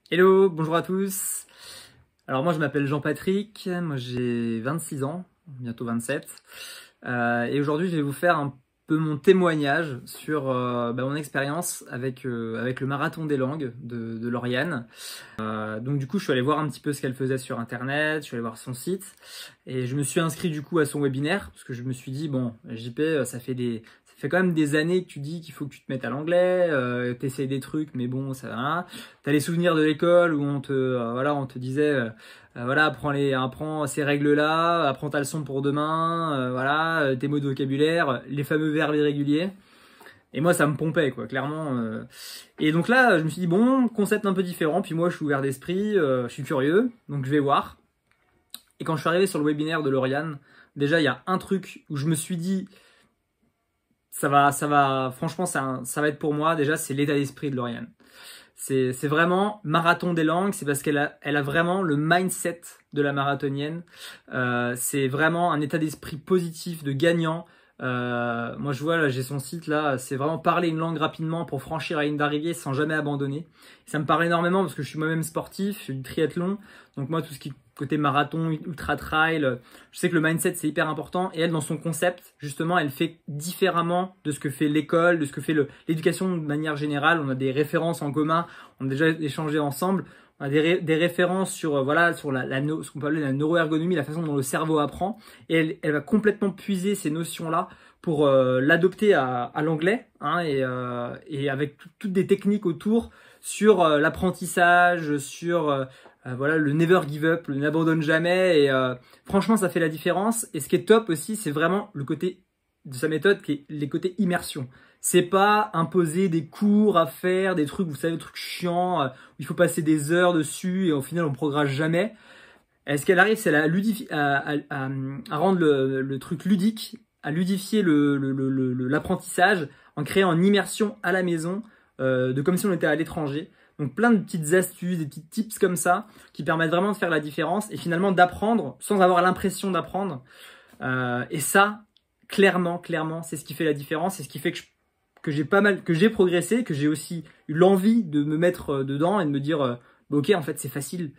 Hello, bonjour à tous. Alors moi je m'appelle Jean-Patrick, moi j'ai 26 ans, bientôt 27. Et aujourd'hui je vais vous faire un peu mon témoignage sur mon expérience avec le Marathon des Langues de Lauriane. Donc du coup je suis allé voir un petit peu ce qu'elle faisait sur internet, je suis allé voir son site et je me suis inscrit du coup à son webinaire parce que je me suis dit bon JP ça fait quand même des années que tu dis qu'il faut que tu te mettes à l'anglais, t'essayes des trucs mais bon ça va. T'as les souvenirs de l'école où on te disait voilà apprends ces règles là, apprends ta leçon pour demain, tes mots de vocabulaire, les fameux verbes irréguliers. Et moi, ça me pompait, quoi, clairement. Et donc là, je me suis dit, bon, concept un peu différent. Puis moi, je suis ouvert d'esprit, je suis curieux, donc je vais voir. Et quand je suis arrivé sur le webinaire de Lauriane, déjà, il y a un truc où je me suis dit, franchement, ça va être pour moi. Déjà, c'est l'état d'esprit de Lauriane. C'est vraiment marathon des langues, c'est parce elle a vraiment le mindset de la marathonienne. C'est vraiment un état d'esprit positif, de gagnant. Moi je vois là, j'ai son site là, c'est vraiment parler une langue rapidement pour franchir la ligne d'arrivée sans jamais abandonner. Ça me parle énormément parce que je suis moi-même sportif, je fais du triathlon, donc moi tout ce qui est côté marathon, ultra trail, je sais que le mindset c'est hyper important. Et elle dans son concept justement, elle fait différemment de ce que fait l'école, de ce que fait l'éducation de manière générale. On a des références en commun, on a déjà échangé ensemble. On a des références sur sur ce qu'on peut appeler la neuroergonomie, la façon dont le cerveau apprend, et elle va complètement puiser ces notions-là pour l'adopter à l'anglais, hein, et avec toutes des techniques autour sur l'apprentissage, sur le never give up, le n'abandonne jamais, et franchement ça fait la différence. Et ce qui est top aussi, c'est vraiment le côté de sa méthode qui est les côtés immersion. C'est pas imposer des cours à faire, des trucs, vous savez, des trucs chiants, où il faut passer des heures dessus et au final on progresse jamais. Et ce qu'elle arrive, c'est à rendre le truc ludique, à ludifier l'apprentissage en créant une immersion à la maison, de comme si on était à l'étranger. Donc plein de petites astuces, des petits tips comme ça, qui permettent vraiment de faire la différence et finalement d'apprendre sans avoir l'impression d'apprendre. Et ça, clairement, c'est ce qui fait la différence, c'est ce qui fait que j'ai progressé, que j'ai aussi eu l'envie de me mettre dedans et de me dire, ok, en fait, c'est facile.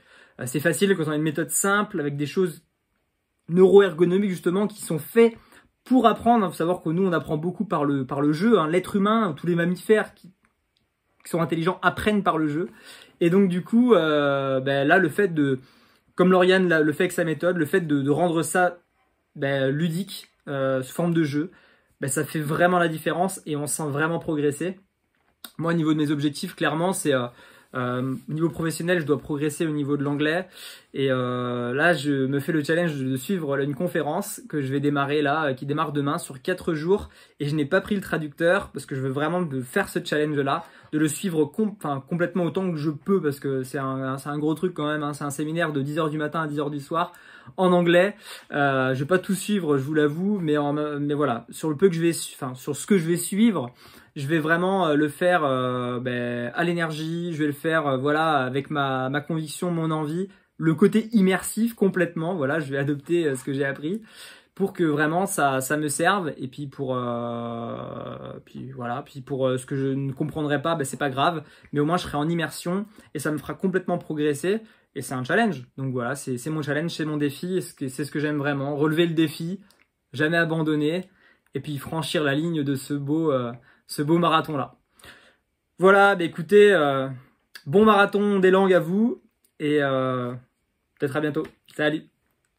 C'est facile quand on a une méthode simple avec des choses neuroergonomiques justement qui sont faites pour apprendre. Il faut savoir que nous, on apprend beaucoup par le jeu. Hein. L'être humain, tous les mammifères qui sont intelligents apprennent par le jeu. Et donc du coup, là, le fait comme Lauriane le fait avec sa méthode, le fait de rendre ça ludique, sous forme de jeu, ça fait vraiment la différence et on sent vraiment progresser. Moi, au niveau de mes objectifs, clairement, c'est au niveau professionnel, je dois progresser au niveau de l'anglais. Et là, je me fais le challenge de suivre une conférence que je vais démarrer là, qui démarre demain sur 4 jours. Et je n'ai pas pris le traducteur parce que je veux vraiment faire ce challenge-là, de le suivre complètement autant que je peux parce que c'est un gros truc quand même. Hein. C'est un séminaire de 10h du matin à 10h du soir en anglais. Je vais pas tout suivre, je vous l'avoue, mais voilà, sur sur ce que je vais suivre, je vais vraiment le faire à l'énergie, je vais le faire avec ma conviction, mon envie, le côté immersif complètement, voilà, je vais adopter ce que j'ai appris pour que vraiment ça me serve. Et puis pour ce que je ne comprendrai pas, c'est pas grave, mais au moins je serai en immersion et ça me fera complètement progresser. Et c'est un challenge, donc voilà, c'est mon challenge, c'est mon défi, et c'est ce que j'aime vraiment, relever le défi, jamais abandonner, et puis franchir la ligne de ce beau marathon-là. Voilà, écoutez, bon marathon des langues à vous, et peut-être à bientôt. Salut!